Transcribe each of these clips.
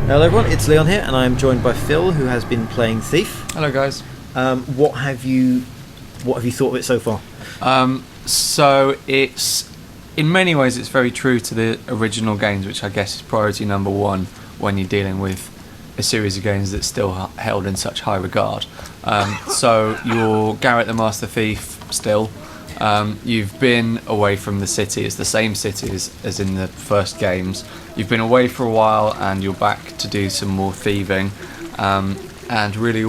Hello everyone, it's Leon here, and I am joined by Phil, who has been playing Thief. Hello guys. What have you thought of it so far? So it's, in many ways, it's very true to the original games, which I guess is priority number one when you're dealing with a series of games that's still held in such high regard. So you're Garrett the Master Thief still. You've been away from the city. It's the same city as in the first games. You've been away for a while and you're back to do some more thieving. And really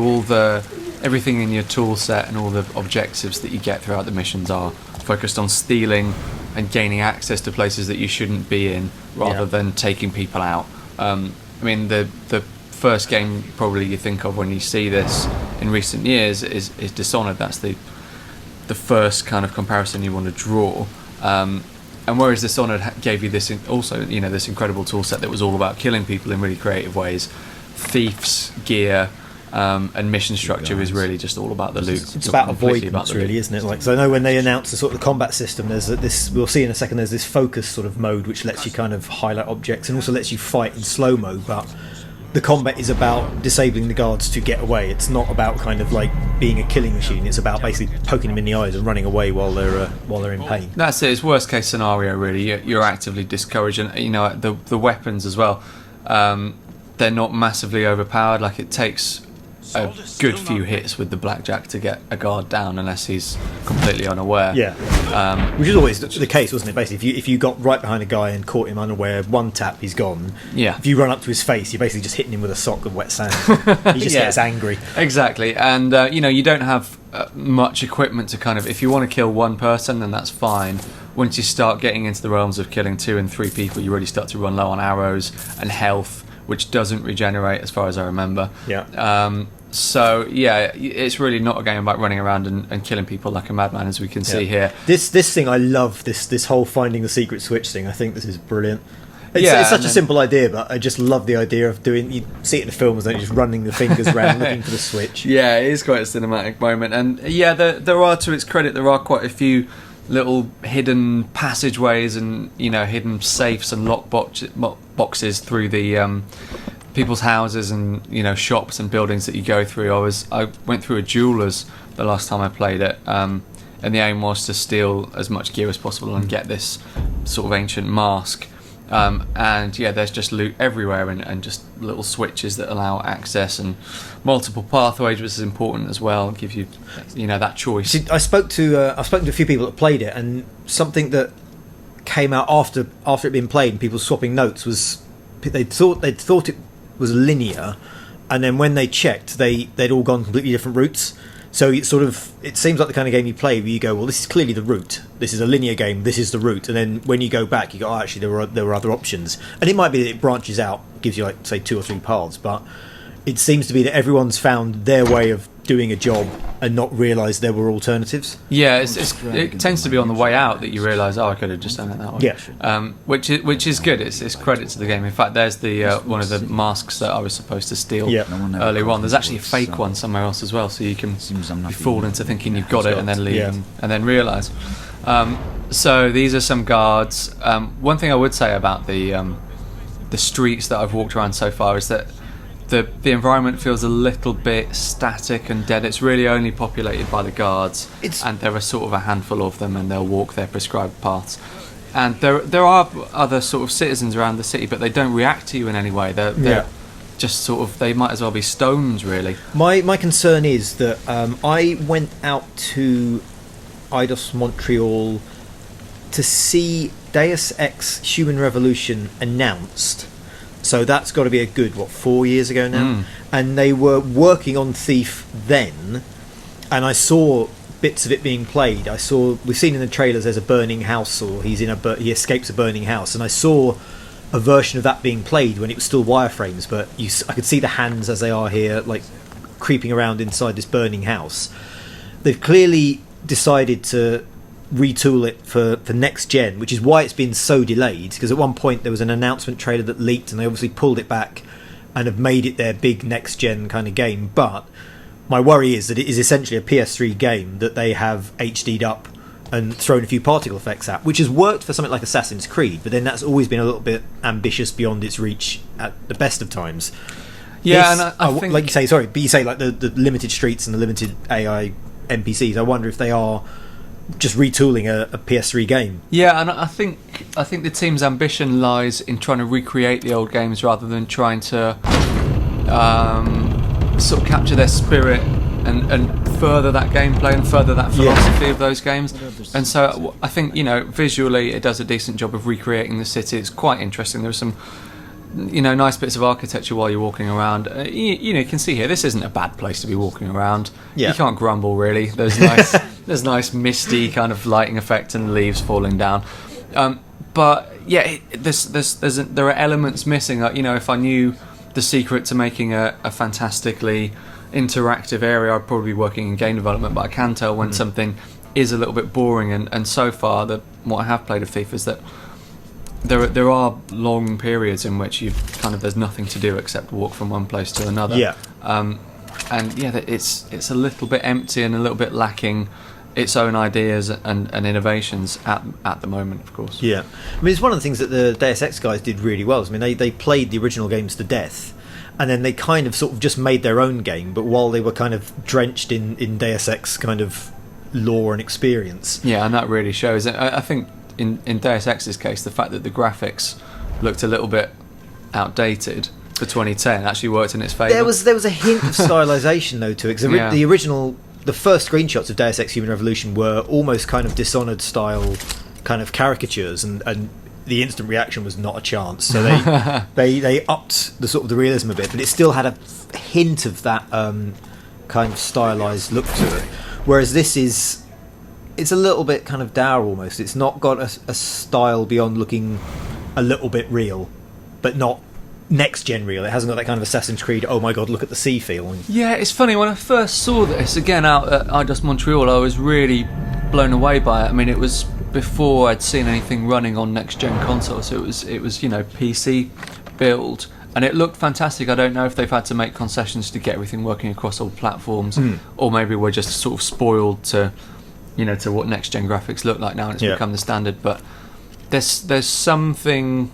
everything in your tool set and all the objectives that you get throughout the missions are focused on stealing and gaining access to places that you shouldn't be in, rather than taking people out. I mean, the first game probably you think of when you see this in recent years is Dishonored. That's the first kind of comparison you want to draw. And whereas Dishonored gave you this also, this incredible tool set that was all about killing people in really creative ways, Thief's gear and mission structure is really just all about the loot. It's about avoidance, really, isn't it? Like, so I know when they announced the sort of the combat system, there's this. We'll see in a second. There's this focus sort of mode which lets you kind of highlight objects and also lets you fight in slow mo. But the combat is about disabling the guards to get away. It's not about kind of like being a killing machine. It's about basically poking them in the eyes and running away while they're in pain. That's it. It's worst case scenario, really. You're actively discouraged, and the weapons as well. They're not massively overpowered. Like, it takes a good few hits with the blackjack to get a guard down, unless he's completely unaware. Which is always the case, wasn't it? Basically, if you got right behind a guy and caught him unaware, one tap, he's gone. If you run up to his face, you're basically just hitting him with a sock of wet sand. He just gets angry. Exactly, and you don't have much equipment to kind of. If you want to kill one person, then that's fine. Once you start getting into the realms of killing 2 and 3 people, you really start to run low on arrows and health, which doesn't regenerate, as far as I remember. So it's really not a game about running around and killing people like a madman, as we can see here. This thing, I love this whole finding the secret switch thing. I think this is brilliant. It's such a simple idea, but I just love the idea of doing. You see it in the films, don't you? Just running the fingers around looking for the switch. Yeah, it is quite a cinematic moment, and there are, to its credit, there are quite a few little hidden passageways and hidden safes and lock boxes through the people's houses and shops and buildings that you go through. I went through a jeweller's the last time I played it, and the aim was to steal as much gear as possible and get this sort of ancient mask. There's just loot everywhere and just little switches that allow access and multiple pathways, which is important as well. Give you that choice. See, I've spoken to a few people that played it, and something that came out after it being played and people swapping notes was they'd thought it was linear, and then when they checked, they'd all gone completely different routes. So it seems like the kind of game you play where you go, well, this is clearly the route. This is a linear game. This is the route. And then when you go back, you go, oh, actually, there were other options. And it might be that it branches out, gives you, like, say, 2 or 3 paths. But it seems to be that everyone's found their way of doing a job and not realised there were alternatives. Yeah, it tends to be on the way out that you realise, I could have just done it that way. Yeah. Which is good. It's credit to the game. In fact, there's the one of the masks that I was supposed to steal earlier on. There's actually a fake one somewhere else as well, so you can be fooled into thinking you've got it and then leave and then realise. So these are some guards. One thing I would say about the streets that I've walked around so far is that the environment feels a little bit static and dead. It's really only populated by the guards, and there are sort of a handful of them, and they'll walk their prescribed paths. And there are other sort of citizens around the city, but they don't react to you in any way. They're just sort of, they might as well be stones, really. My concern is that I went out to Eidos Montreal to see Deus Ex Human Revolution announced. So that's got to be a good 4 years ago now, and they were working on Thief then, and I saw bits of it being played. We've seen in the trailers there's a burning house, or he escapes a burning house, and I saw a version of that being played when it was still wireframes, but I could see the hands as they are here, like creeping around inside this burning house. They've clearly decided to retool it for next gen, which is why it's been so delayed, because at one point there was an announcement trailer that leaked and they obviously pulled it back and have made it their big next gen kind of game. But my worry is that it is essentially a PS3 game that they have HD'd up and thrown a few particle effects at, which has worked for something like Assassin's Creed, but then that's always been a little bit ambitious beyond its reach at the best of times. Yeah, and I think, like you say, but you say like the limited streets and the limited AI NPCs. I wonder if they are just retooling a PS3 game. Yeah, and I think the team's ambition lies in trying to recreate the old games rather than trying to sort of capture their spirit and further that gameplay and further that philosophy of those games. And so I think, visually it does a decent job of recreating the city. It's quite interesting. There's some nice bits of architecture while you're walking around. You can see here, this isn't a bad place to be walking around. You can't grumble, really. There's nice misty kind of lighting effect and leaves falling down. But yeah, there are elements missing. If I knew the secret to making a fantastically interactive area, I'd probably be working in game development. But I can tell when something is a little bit boring. And so far, what I have played of FIFA is that there are long periods in which there's nothing to do except walk from one place to another. It's a little bit empty and a little bit lacking its own ideas and innovations at the moment, of course. I mean, it's one of the things that the Deus Ex guys did really well. I mean, they played the original games to death, and then they kind of sort of just made their own game, but while they were kind of drenched in Deus Ex kind of lore and experience. And that really shows. I think in Deus Ex's case, the fact that the graphics looked a little bit outdated for 2010 actually worked in its favour. There was a hint of stylisation though to it, because the first screenshots of Deus Ex Human Revolution were almost kind of Dishonored style kind of caricatures, and the instant reaction was not a chance. So they upped the sort of the realism a bit, but it still had a hint of that kind of stylised look to it. Whereas this it's a little bit kind of dour almost. It's not got a style beyond looking a little bit real, but not next-gen real. It hasn't got that kind of Assassin's Creed, oh my god, look at the sea feel. Yeah, it's funny, when I first saw this, again, out at Eidos Montreal, I was really blown away by it. I mean, it was before I'd seen anything running on next-gen consoles, so it was PC build, and it looked fantastic. I don't know if they've had to make concessions to get everything working across all platforms, or maybe we're just sort of spoiled to what next-gen graphics look like now, and it's become the standard. But there's something,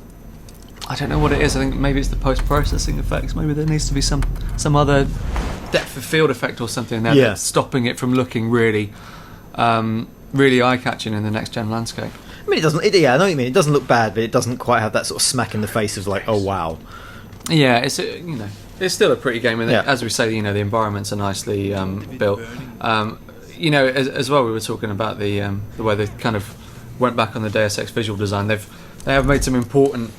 I don't know what it is. I think maybe it's the post-processing effects. Maybe there needs to be some other depth of field effect or something there that's stopping it from looking really really eye-catching in the next-gen landscape. I mean, it doesn't. I know what you mean. It doesn't look bad, but it doesn't quite have that sort of smack in the face of like, oh wow. Yeah, it's it's still a pretty game, and as we say, the environments are nicely built. As well, we were talking about the way they kind of went back on the Deus Ex visual design. They have made some important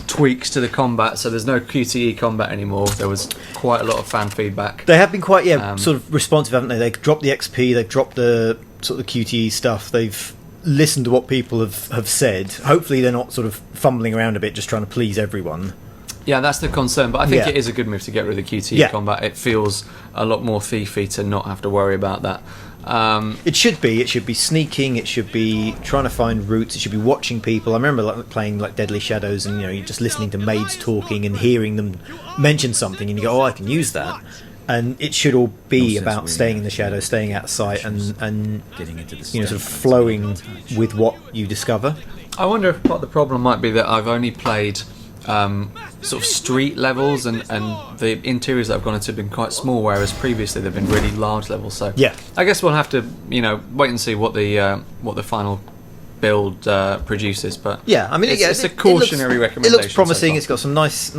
tweaks to the combat, so there's no QTE combat anymore. There was quite a lot of fan feedback. They have been quite sort of responsive, haven't they? They've dropped the XP, they've dropped the sort of QTE stuff. They've listened to what people have said. Hopefully they're not sort of fumbling around a bit just trying to please everyone. Yeah, that's the concern, but I think it is a good move to get rid of the QTE combat. It feels a lot more thiefy to not have to worry about that. It should be sneaking, it should be trying to find routes, it should be watching people. I remember playing like Deadly Shadows, and you're just listening to maids talking and hearing them mention something, and you go, oh, I can use that. And it should all be about staying in the shadows, staying out of sight, and getting into the sort of flowing with what you discover. I wonder if part of the problem might be that I've only played sort of street levels, and the interiors that I've gone into have been quite small, whereas previously they've been really large levels. So I guess we'll have to wait and see what the final build produces. But I mean, it's a cautionary recommendation. It looks promising. So it's got some nice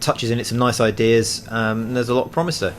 touches in it, some nice ideas. And there's a lot of promise there.